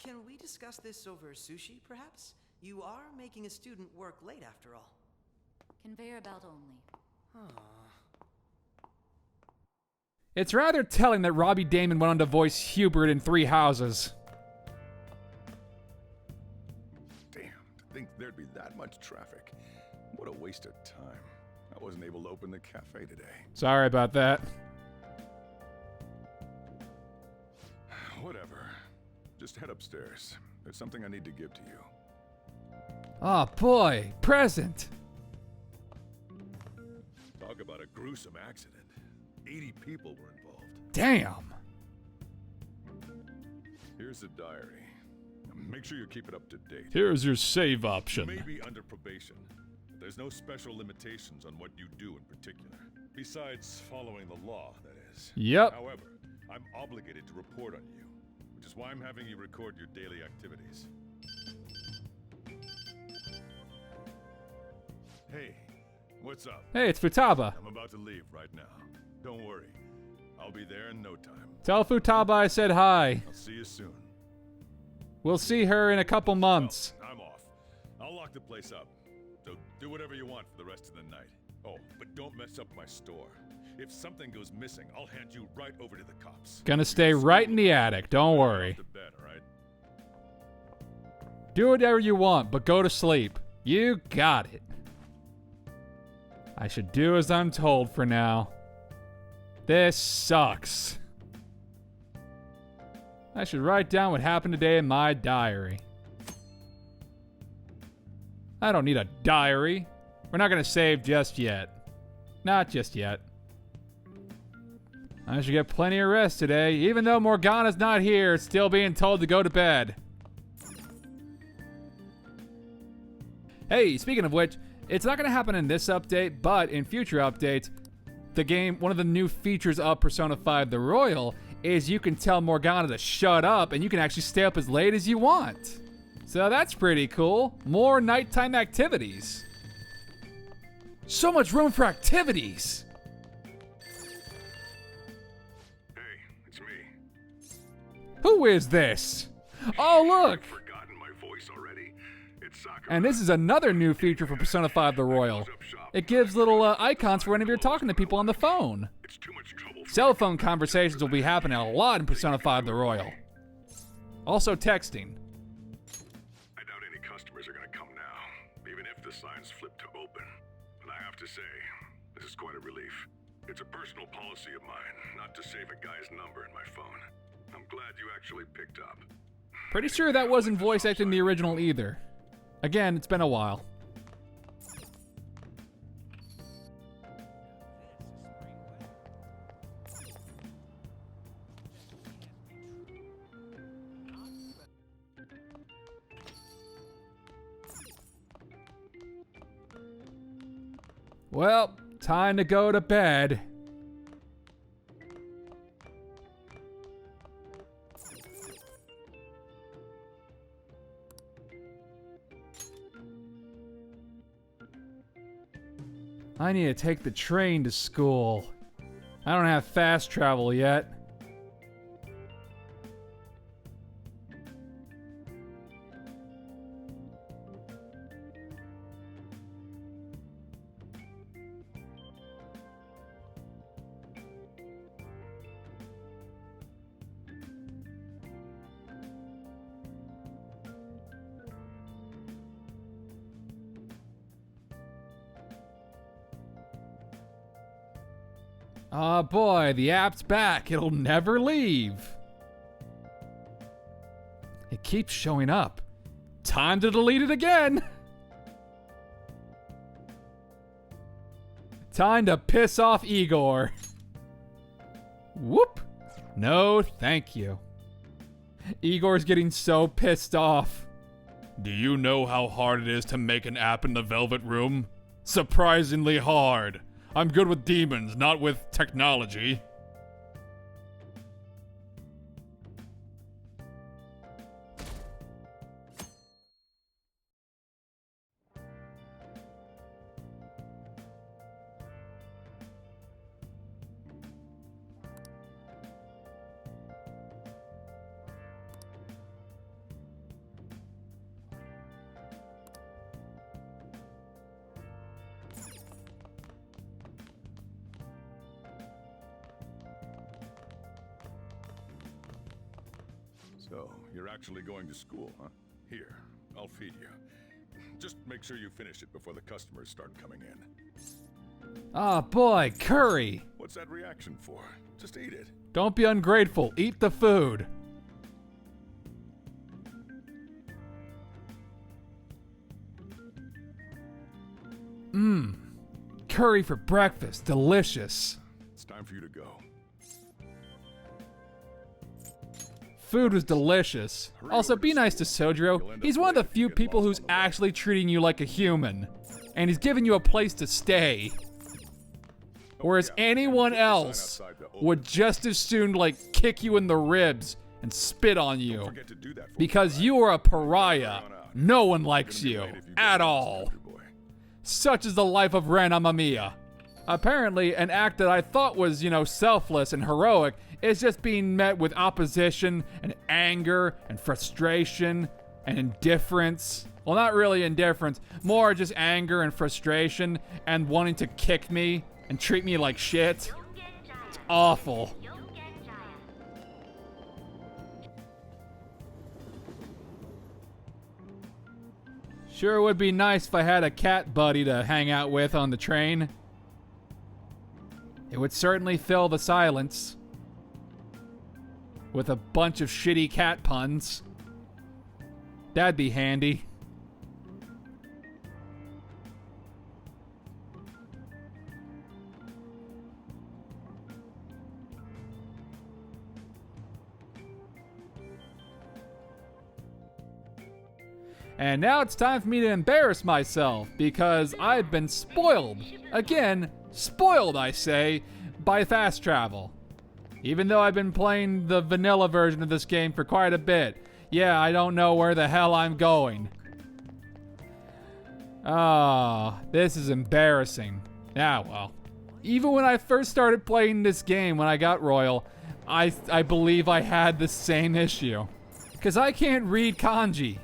Can we discuss this over sushi, perhaps? You are making a student work late, after all. Conveyor belt only. It's rather telling that Robbie Damon went on to voice Hubert in Three Houses. Damn, to think there'd be that much traffic. What a waste of time. I wasn't able to open the cafe today. Sorry about that. Whatever. Just head upstairs. There's something I need to give to you. Oh boy, present. Talk about a gruesome accident. 80 people were involved. Damn. Here's the diary. Make sure you keep it up to date. Here's your save option. You may be under probation, but there's no special limitations on what you do in particular. Besides following the law, that is. Yep. However, I'm obligated to report on you, which is why I'm having you record your daily activities. Hey, what's up? Hey, it's Futaba. I'm about to leave right now. Don't worry. I'll be there in no time. Tell Futaba I said hi. I'll see you soon. We'll see her in a couple months. Well, I'm off. I'll lock the place up. So do whatever you want for the rest of the night. Oh, but don't mess up my store. If something goes missing, I'll hand you right over to the cops. Gonna stay right in the attic, don't worry. To bed, all right? Do whatever you want, but go to sleep. You got it. I should do as I'm told for now. This sucks. I should write down what happened today in my diary. I don't need a diary. We're not gonna save just yet. Not just yet. I should get plenty of rest today. Even though Morgana's not here, still being told to go to bed. Hey, speaking of which, it's not going to happen in this update, but in future updates, the game, one of the new features of Persona 5 The Royal is you can tell Morgana to shut up and you can actually stay up as late as you want. So that's pretty cool. More nighttime activities. So much room for activities. Hey, it's me. Who is this? Oh, look. Forgotten my voice already. It's Sakura. And this is another new feature for Persona 5 The Royal. It gives little icons for whenever you're talking to people on the phone. It's too much trouble. Cell phone conversations will be happening a lot in Persona 5 The Royal. Also texting. I doubt any customers are going to come now, even if the signs flip to open. And I have to say, this is quite a relief. It's a personal policy of mine not to save a guy's number in my phone. I'm glad you actually picked up. Pretty sure that wasn't voice acted in the original either. Again, it's been a while. Well, time to go to bed. I need to take the train to school. I don't have fast travel yet. Oh boy, the app's back. It'll never leave. It keeps showing up. Time to delete it again. Time to piss off Igor. Whoop. No, thank you. Igor's getting so pissed off. Do you know how hard it is to make an app in the Velvet Room? Surprisingly hard. I'm good with demons, not with technology. So, you're actually going to school, huh? Here, I'll feed you. Just make sure you finish it before the customers start coming in. Ah, boy, curry. What's that reaction for? Just eat it. Don't be ungrateful. Eat the food. Mmm. Curry for breakfast. Delicious. It's time for you to go. Food was delicious. Also, be nice to Sojiro. He's one of the few people who's actually treating you like a human. And he's giving you a place to stay. Whereas anyone else would just as soon, like, kick you in the ribs and spit on you. Because you are a pariah. No one likes you. At all. Such is the life of Ren Amamiya. Apparently, an act that I thought was, selfless and heroic is just being met with opposition and anger and frustration and indifference. Well, not really indifference, more just anger and frustration and wanting to kick me and treat me like shit. It's awful. Sure would be nice if I had a cat buddy to hang out with on the train. It would certainly fill the silence with a bunch of shitty cat puns. That'd be handy. And now it's time for me to embarrass myself because I've been spoiled. Again, spoiled, I say, by fast travel. Even though I've been playing the vanilla version of this game for quite a bit. Yeah, I don't know where the hell I'm going. Ah, this is embarrassing. Ah, well. Even when I first started playing this game when I got Royal, I believe I had the same issue. Because I can't read kanji.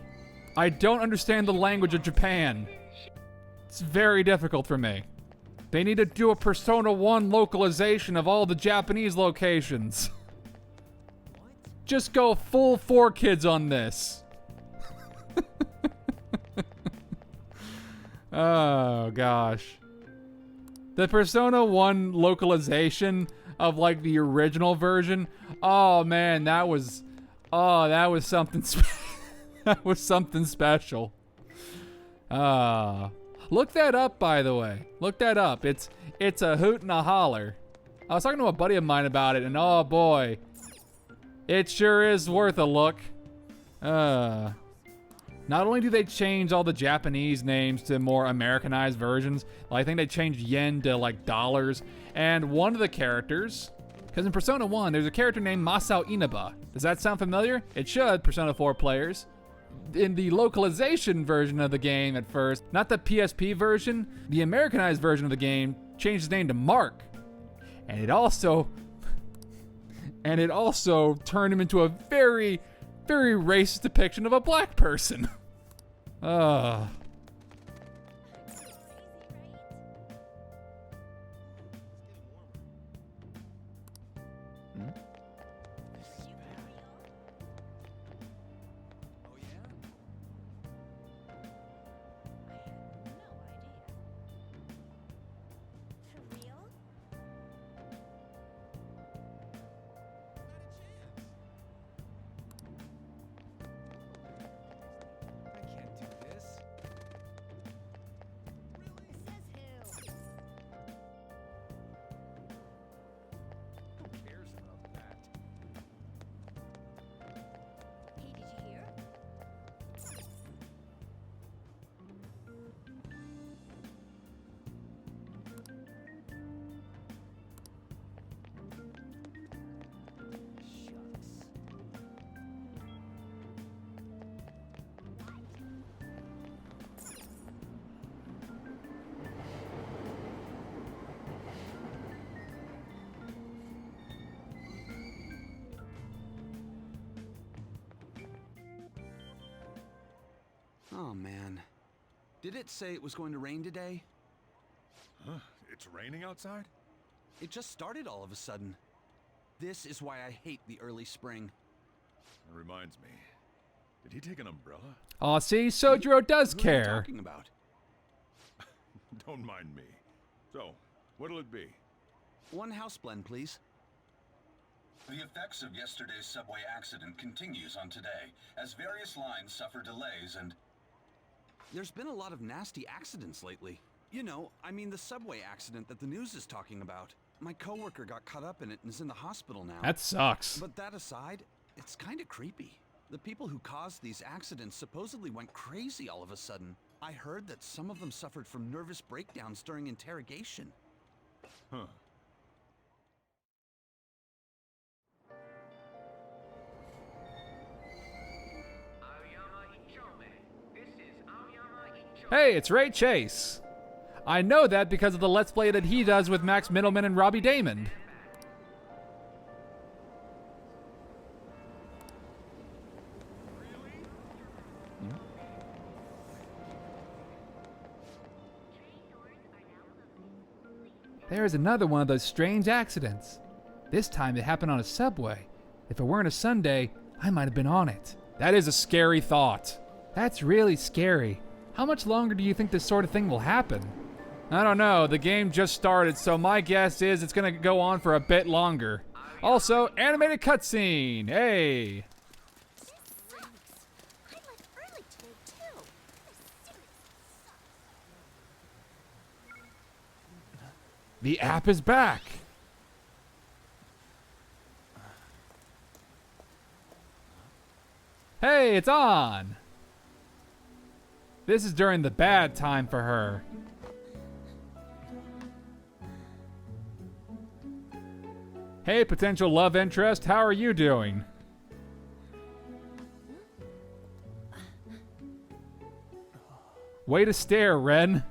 I don't understand the language of Japan. It's very difficult for me. They need to do a Persona 1 localization of all the Japanese locations. Just go full 4Kids on this. Oh, gosh. The Persona 1 localization of, like, the original version. Oh, man, that was something that was something special. Look that up, by the way. Look that up. It's a hoot and a holler. I was talking to a buddy of mine about it, and oh boy, it sure is worth a look. Not only do they change all the Japanese names to more Americanized versions, I think they changed yen to like dollars, and one of the characters, because in Persona 1, there's a character named Masao Inaba. Does that sound familiar? It should, Persona 4 players. In the localization version of the game at first, not the PSP version, the Americanized version of the game changed his name to Mark. And it also turned him into a very, very racist depiction of a black person. Oh, man. Did it say it was going to rain today? Huh? It's raining outside? It just started all of a sudden. This is why I hate the early spring. That reminds me. Did he take an umbrella? Aw, see? Sojiro does What are you care. talking about? Don't mind me. So, what'll it be? One house blend, please. The effects of yesterday's subway accident continues on today, as various lines suffer delays and... There's been a lot of nasty accidents lately. You know, I mean the subway accident that the news is talking about. My coworker got caught up in it and is in the hospital now. That sucks. But that aside, it's kind of creepy. The people who caused these accidents supposedly went crazy all of a sudden. I heard that some of them suffered from nervous breakdowns during interrogation. Huh. Hey, it's Ray Chase. I know that because of the Let's Play that he does with Max Middleman and Robbie Damon. There's another one of those strange accidents. This time it happened on a subway. If it weren't a Sunday, I might have been on it. That is a scary thought. That's really scary. How much longer do you think this sort of thing will happen? I don't know. The game just started, so my guess is it's gonna go on for a bit longer. Also, animated cutscene. Hey. The app is back. Hey, it's on. This is during the bad time for her. Hey, potential love interest, how are you doing? Way to stare, Ren.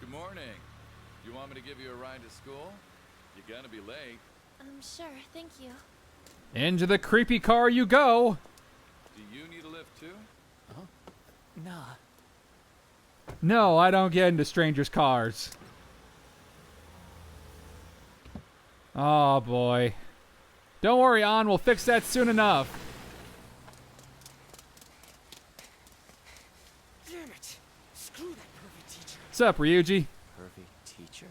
Good morning. You want me to give you a ride to school? You're gonna be late. Sure, thank you. Into the creepy car you go. Do you need a lift too? Nah. No, I don't get into strangers' cars. Oh boy. Don't worry, An, we'll fix that soon enough. Damn it! Screw that pervy teacher. What's up, Ryuji? Pervy teacher?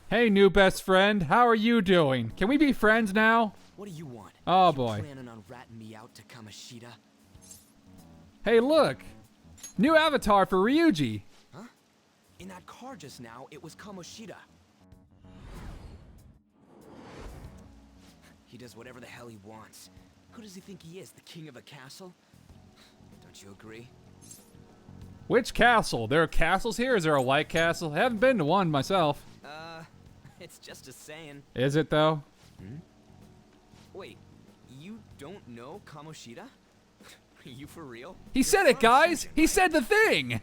Hey, new best friend. How are you doing? Can we be friends now? What do you want? Oh You boy. planning on ratting me out to Kamoshida? Hey, look. New avatar for Ryuji. Huh? In that car just now, it was Kamoshida. He does whatever the hell he wants. Who does he think he is, the king of a castle? Don't you agree? Which castle? There are castles here? Is there a white castle? I haven't been to one myself. It's just a saying. Is it though? Wait, you don't know Kamoshida? Are you for real? He said it, guys! He said the thing!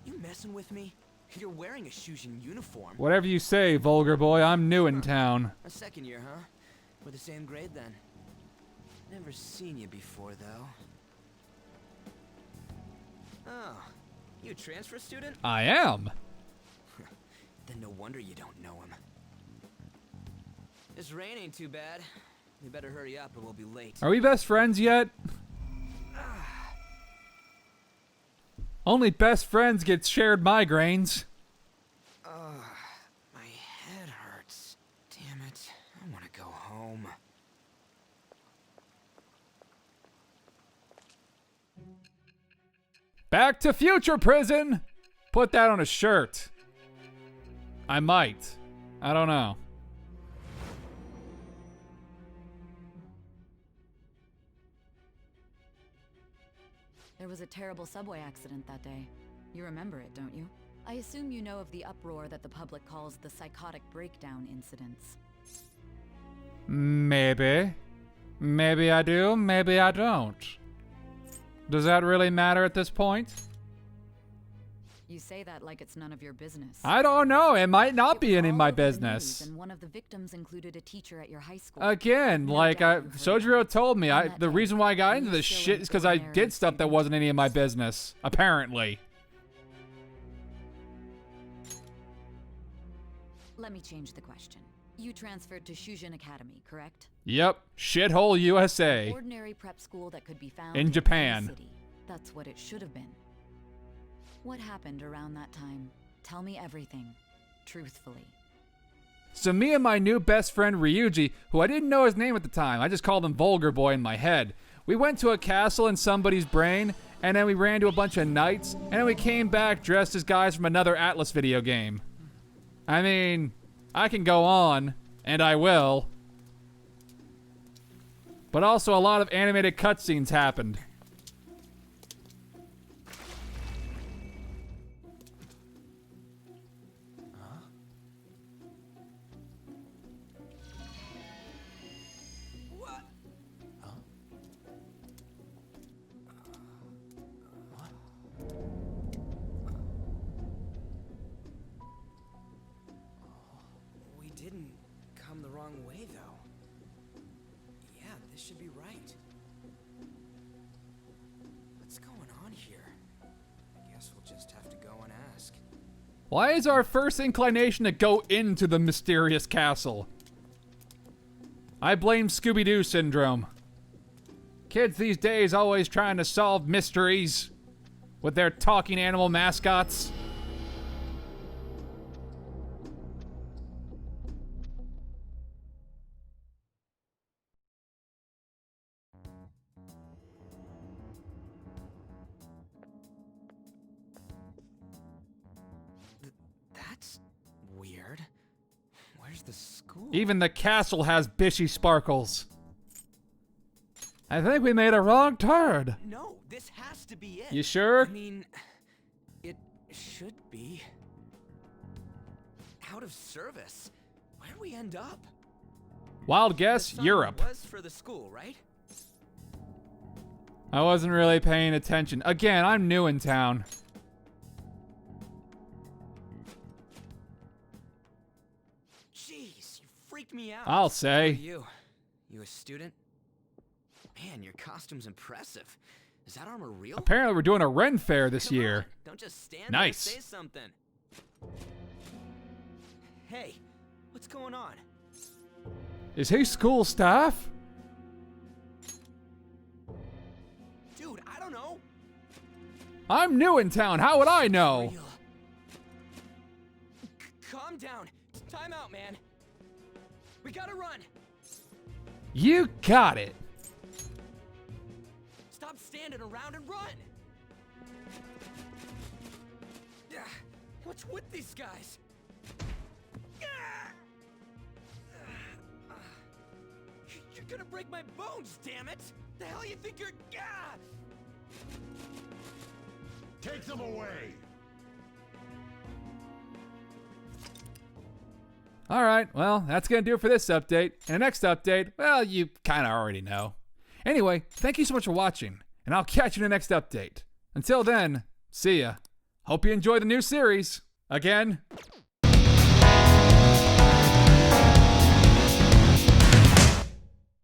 You messing with me? You're wearing a Shujin uniform. Whatever you say, vulgar boy. I'm new in town. A second year, huh? We're the same grade then. Never seen you before, though. Oh, you a transfer student? I am. Then no wonder you don't know him. This rain ain't too bad. We better hurry up or we'll be late. Are we best friends yet? Only best friends get shared migraines. My head hurts. Damn it. I want to go home. Back to Future Prison! Put that on a shirt. I might. I don't know. There was a terrible subway accident that day. You remember it, don't you? I assume you know of the uproar that the public calls the psychotic breakdown incidents. Maybe. Maybe I do, maybe I don't. Does that really matter at this point? You say that like it's none of your business. I don't know. It might not be any of my business. And one of the victims included a teacher at your high school. Again, like Sojiro told me, the reason why I got into this shit is because I did stuff that wasn't any of my business. Apparently. Let me change the question. You transferred to Shujin Academy, correct? Yep. Shithole USA. Ordinary prep school that could be found in Japan. any city. That's what it should have been. What happened around that time? Tell me everything, truthfully. So me and my new best friend Ryuji, who I didn't know his name at the time, I just called him Vulgar Boy in my head. We went to a castle in somebody's brain, and then we ran to a bunch of knights, and then we came back dressed as guys from another Atlas video game. I mean, I can go on, and I will. But also a lot of animated cutscenes happened. We didn't come the wrong way, though. Yeah, this should be right. What's going on here? I guess we'll just have to go and ask. Why is our first inclination to go into the mysterious castle? I blame Scooby-Doo syndrome. Kids these days always trying to solve mysteries with their talking animal mascots. the school. Even the castle has bishy sparkles. I think we made a wrong turn. No, this has to be it. You sure? I mean, it should be. Out of service. Where'd we end up? Wild guess, The sign Europe. was for the school, right? I wasn't really paying attention. Again, I'm new in town. Jeez, you freaked me out. I'll say. Who are you a student? Man, your costume's impressive. Is that armor real? Apparently we're doing a Ren Fair this Come year. on, don't just stand Nice. there, say something. Hey, what's going on? Is he school staff? Dude, I don't know. I'm new in town. How would I know? Calm down. Time out, man. We gotta run. You got it. Stop standing around and run. Yeah, what's with these guys? You're gonna break my bones, damn it! The hell you think you're? Take them away! Alright, well, that's gonna do it for this update. And the next update, well, you kinda already know. Anyway, thank you so much for watching, and I'll catch you in the next update. Until then, see ya. Hope you enjoy the new series. Again,